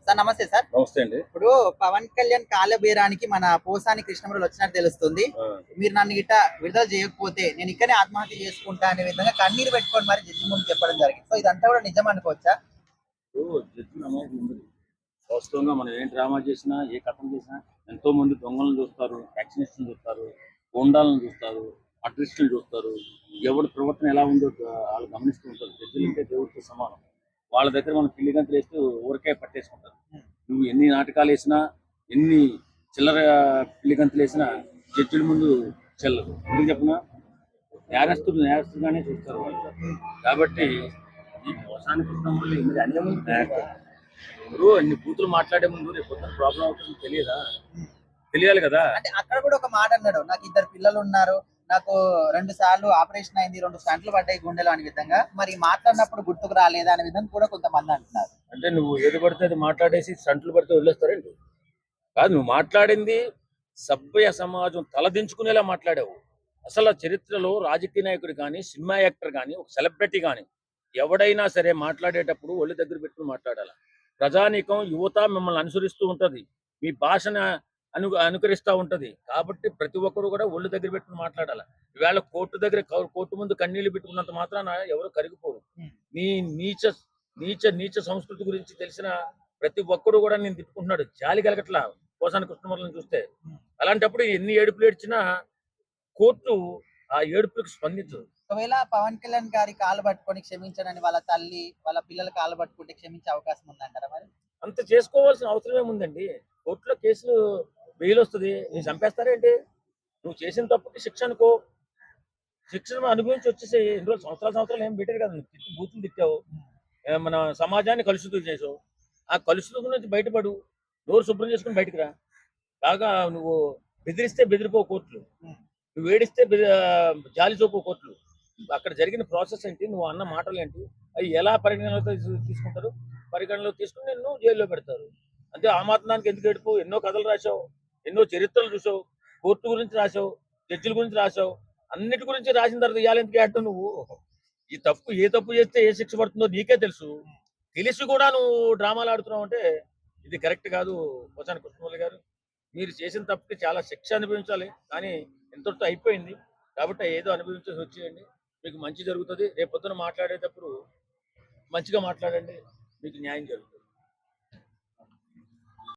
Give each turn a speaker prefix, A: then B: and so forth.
A: Sir నమస్తే sir.
B: నమస్తే అండి.
A: ఇప్పుడు పవన్ కళ్యాణ్ కాలబేరానికి మన పోసాని కృష్ణమురళి వచ్చినట్టు తెలుస్తుంది. మీరు నన్ను గిట్ట విడుదల చేయకపోతే నేను ఇక్కడే ఆత్మహత్య చేసుకుంటా అనే విధంగా కన్నీరు పెట్టుకొని మరి జడ్జి ముందు చెప్పడం జరిగింది. సో ఇదంతా కూడా నిజం అనుకోవచ్చా?
B: జడ్జి నమ్మకం ఉంది. వాస్తవంగా మనం ఏం డ్రామా చేసినా, ఏ కథం చేసినా ఎంతో మంది దొంగలను చూస్తారు, వ్యాక్సినేషన్ చూస్తారు, గోండాలను చూస్తారు, అట్రిస్టులు చూస్తారు. ఎవరి ప్రవర్తన ఎలా ఉందో వాళ్ళు గమనిస్తూ ఉంటారు. జడ్జిలు అంటే దేవుడితో సమానం. వాళ్ళ దగ్గర మనం పిల్లి గంతులు వేస్తూ ఊరికే పట్టేసుకుంటారు. నువ్వు ఎన్ని నాటకాలు వేసినా, ఎన్ని చిల్లర పిల్లి గంతులు వేసినా జడ్జిల ముందు చెల్లదు. ఎందుకు చెప్పినా నేరస్తుగానే చూస్తారు వాళ్ళు. కాబట్టి ఈ మోసానికి కృష్ణమురళి మీరు అనే ముందు ఇప్పుడు అన్ని బూతులు మాట్లాడే ముందు రేపు పొద్దున ప్రాబ్లం అవుతుంది తెలియాలి కదా.
A: అంటే అక్కడ కూడా ఒక మాట అన్నాడు, నాకు 2 పిల్లలు ఉన్నారు, నాకు 2 సార్లు ఆపరేషన్ అయింది, 2 స్టంట్లు పడ్డాయి గుండెలు అనే విధంగా. మరి మాట్లాడినప్పుడు గుర్తుకు రాలేదా అనే విధంగా కూడా కొంతమంది అంటున్నారు.
B: అంటే నువ్వు ఏది పడితే అది మాట్లాడేసి స్టంట్లు పడితే వదిలేస్తారేంటి? కాదు, నువ్వు మాట్లాడింది సభ్య సమాజం తలదించుకునేలా మాట్లాడావు. అసలు చరిత్రలో రాజకీయ నాయకుడు కానీ, సినిమా యాక్టర్ కానీ, ఒక సెలబ్రిటీ కానీ ఎవడైనా సరే మాట్లాడేటప్పుడు ఒళ్ళు దగ్గర పెట్టుకుని మాట్లాడాలి. ప్రజానీకం యువత మిమ్మల్ని అనుసరిస్తూ ఉంటది, మీ భాషను అనుకరిస్తూ ఉంటది. కాబట్టి ప్రతి ఒక్కరు కూడా ఒళ్ళు దగ్గర పెట్టుకుని మాట్లాడాలి. ఈవేళ కోర్టు ముందు కన్నీళ్లు పెట్టుకున్నంత మాత్రాన ఎవరు కరిగిపోరు. నీ నీచ నీచ నీచ సంస్కృతి గురించి తెలిసిన ప్రతి ఒక్కరు కూడా నేను తిట్టుకుంటున్నాడు. జాలి కలగట్లా పోసాని కృష్ణమురళిని చూస్తే. అలాంటప్పుడు ఎన్ని ఏడుపులు ఏడ్చినా కోర్టు ఆ ఏడుపులకు స్పందించదు.
A: ఒకవేళ పవన్ కళ్యాణ్ గారి కాలు పట్టుకొని క్షమించడని వాళ్ళ తల్లి వాళ్ళ పిల్లల కాలు పట్టుకుంటే క్షమించే అవకాశం ఉందంటారా? మరి
B: అంత చేసుకోవాల్సిన అవసరం ఏముందండి? కోర్టులో కేసులు బెయిల్ వస్తుంది, నేను చంపేస్తారేంటి? నువ్వు చేసిన తప్పుకి శిక్ష అనుకో, శిక్షను అనుభవించి వచ్చేసి ఎన్ని రోజులు సంవత్సరాలు ఏం పెట్టారు కదా. నువ్వు బూతులు తిట్టావు, మన సమాజాన్ని కలుషితం చేసావు. ఆ కలుషితం నుంచి బయటపడు, నోరు శుభ్రం చేసుకుని బయటకు రా. బాగా నువ్వు బెదిరిస్తే బెదిరిపో కోర్టులు, నువ్వు ఏడిస్తే జాలి చూపు కోర్టులు. అక్కడ జరిగిన ప్రాసెస్ ఏంటి, నువ్వు అన్న మాటలు ఏంటి, అవి ఎలా పరిగణనలో తీసుకుంటారు? పరిగణనలో తీసుకుని నిన్ను జైల్లో పెడతారు. అంటే ఆ మాత్రానికి ఎందుకు ఏడుపు? ఎన్నో కథలు రాసావు, ఎన్నో చరిత్రలు చూసావు, కోర్టు గురించి రాసావు, జడ్జిల గురించి రాసావు, అన్నిటి గురించి రాసిన తర్వాత ఇవాళ ఎందుకు ఏడ్టావు నువ్వు? ఏ తప్పు చేస్తే ఏ శిక్ష పడుతుందో నీకే తెలుసు. తెలిసి కూడా నువ్వు డ్రామాలు ఆడుతున్నావు అంటే ఇది కరెక్ట్ కాదు. పోసాని కృష్ణమురళి గారు, మీరు చేసిన తప్పుకి చాలా శిక్ష అనుభవించాలి. కానీ ఎంతటితో అయిపోయింది కాబట్టి ఏదో అనుభవించేసి వచ్చేయండి, మీకు మంచి జరుగుతుంది. రేపు పొద్దున మాట్లాడేటప్పుడు మంచిగా మాట్లాడండి, మీకు న్యాయం జరుగుతుంది.